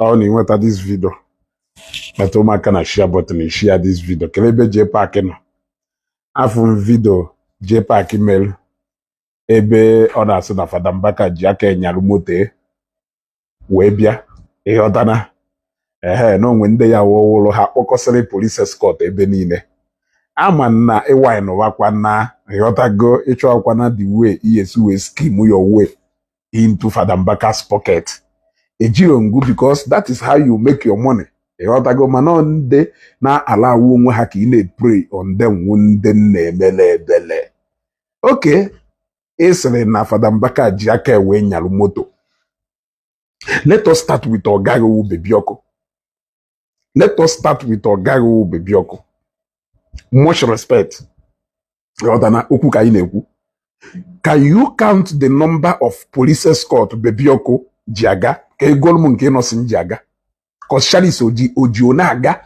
Ọ na-enweta this video kpata ụmụaka na share button share this video kele ebe Jpac nọ afụ m video Jpac mere ebe ọ na-asị na Fada Mbaka ji aka enyarụ moto wee bịa ịghọtana na onwe ndị ya wụrụ ha kpọkọsịrị police escort ebe niile ama na ịwine wakwa na ịghọtago ịchọkwana the way iyesi wee scheme your way into Fada Mbaka's pocket ejiro ngwu because that is how you make your money ịghọtago mana ndị na-alawu onwe ha ka ị na-pray on them ndị na-emele ebele okay ịsịrị na Fada Mbaka ji aka wee nyarụ moto. Let us start with Ogago Bebioko. Let us start with Ogago Bebioko. Much respect. Can you count the number of police escort Bebioko Jiaga? Ke golmun ke no sin Jiaga? Cause Shalis Ojionaga.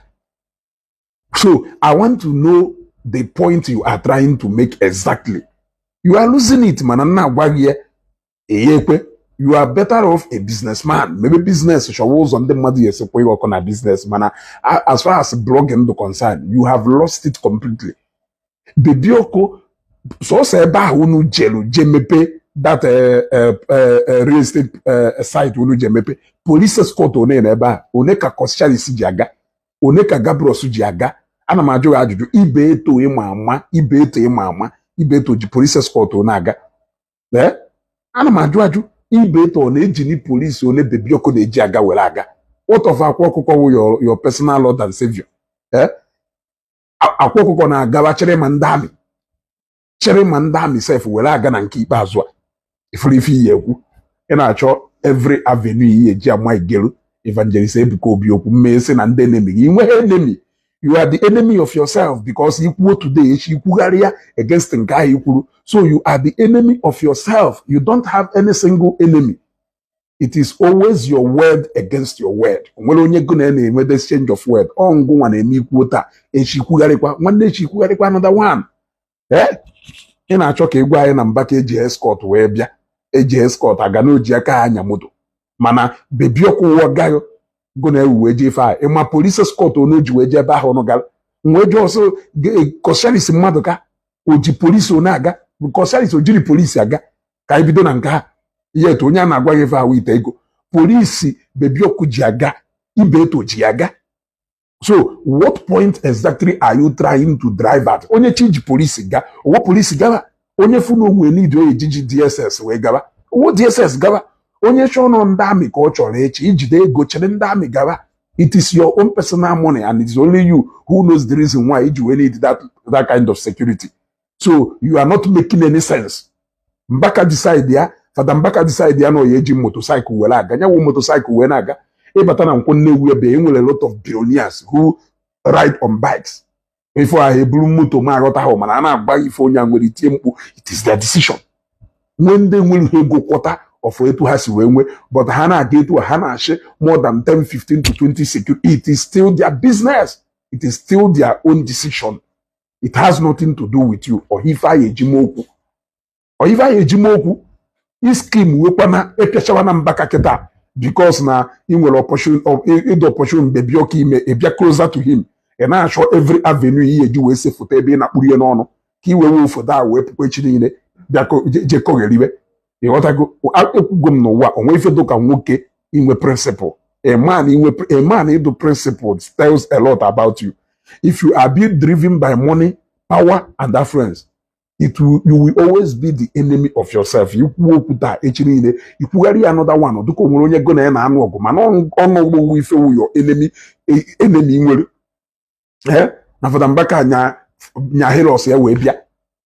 So I want to know the point you are trying to make exactly. You are losing it, manana wagie eyekwe. You are better off a businessman. Maybe business shows on the money you work on a business man. As far as blogging is concerned, you have lost it completely. Bebioko so say ba unu jelu jemepe that real estate site unu jemepe police escort one na eba one ka kosari si jiaga one ka gabro su jiaga ana ma ajuju ibe eto imama ibe eto imama ibe eto ji police escort one aga ana ma ajuju ibe to na-ejini police ole Bebioko na-eji aga were aga. What of akwa ọkụkọ your personal Lord and Savior? Akwa ọkụkọ na-agawa chere ma ndị amị sef were aga na nke ikpeazụ a ifuru ife ihe ekwu ị na-achọ every avenue ihe eji ama igelu evangelist Ebuka Obi okwu mmesi na ndị enemy gị inweghị enemy. You are the enemy of yourself because ikwuo today echi ikwugharị ya against nke ahụ ikwuru. So you are the enemy of yourself. You don't have any single enemy. It is always your word against your word. Nwere onye go na enwe the exchange of word. Ọ ngụ nwa na-eme ikwuo taa echi ikwugharịkwa nwanne echi ikwugharịkwa another one. Ị na-achọ ka ịgwa anyị na Mbaka eji escort wee bịa eji escort aga na oji aka anya moto mana Bebioko wọgayo go na ewe je fa ịma police escort onu ji wee je ebe ahụ ọnụ gara nwe je ọsọ kọsharis mmadụ ka oji police onu aga kọsharis ojiri police aga ka ibido na nke ha yet onye a na-agwa gị fa ahụ ite ego police Bebioko ji aga ibe eto ji aga. So what point exactly are you trying to drive at? Onye change police ga owo police gawa onye funu onwe need o ejiji DSS wee gawa owo DSS gawa onye chọ nọ ndị amị ka ọ chọrọ echi ijide ego chere ndị amị gawa. It is your own personal money and it is only you who knows the reason why you need that kind of security. So you are not making any sense. Mbaka decide ya Fada Mbaka decide ya no yeji motorcycle wela aga nya wo motorcycle we na aga ịbata na nkwụ Nnewi ebe enwere a lot of billionaires who ride on bikes. Before I eburu moto ma aghọta ha mana na agba ife onye nwere itie mkpu it is their decision. When they will go quarter of etu ha si wee nwe but ha na-aga etu ha na-achị more than 10, 15 to 20 security. It is still their business. It is still their own decision. It has nothing to do with you. Or if I ejimoku. Or if I ejimoku, his scheme wekwana epechawana Mbaka keta because na in will opportunity Bebioko ime ebia closer to him. And I show every avenue he eji we se foto ebe na kpuri no ki we wo for that we pukwe chi niile bia ko je ko geriwe. E watago ekwugom no wa onwe ife do ka nwoke inwe principle. A man in the principles tells a lot about you. If you are being driven by money, power, and affluence, you will always be the enemy of yourself. You walk with that you carry another one or do come when you're gonna man on with your enemy will now for them back nya heroes here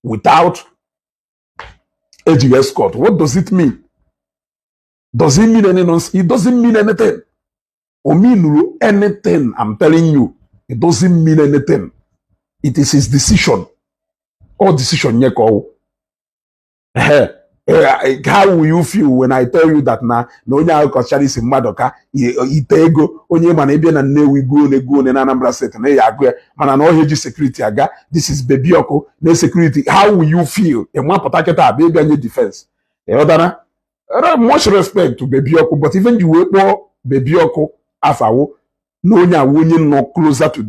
without AG escort. What does it mean? Does it mean anything? It doesn't mean anything. Or mean anything. I'm telling you, it doesn't mean anything. It is his decision. All decision nyeko. How will you feel when I tell you that na nya akọchari si mmadụ ka ite ego onye mana ebe na Nnewi go na Anambra State na ya agụ mana na oheji security aga. This is Bebioko na security. How will you feel? E nwa pụta kịta abịa anye defense. Ọdana Much respect to Baby Oko, but even you wait more Baby Oko afawo no nya wonye no closer to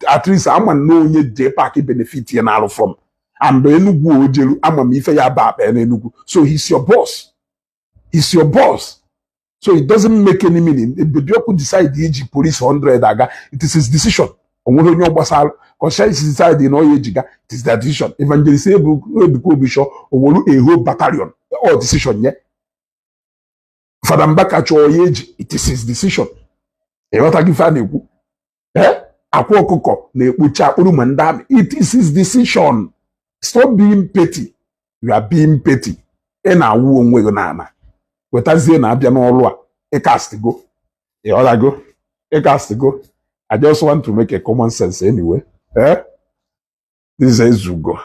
at least ama no onye Jpac benefit here now from. And the Enugu Ojelu ama mi ife ya ba and Enugu. So he's your boss. He's your boss. So it doesn't make any meaning. If Baby Oko decide the age police 100 aga, it is his decision. Conscience decide in all age, it is their decision. Evangelist Ebuko Bishop or a whole battalion. All decision, yeah. Father Mbaka age, it is his decision. It is his decision. Stop being petty. You are being petty. And I won't wait on wetazie na abia n'ọlụ a cast go go cast go. I just want to make a common sense anyway. This is Ezugo.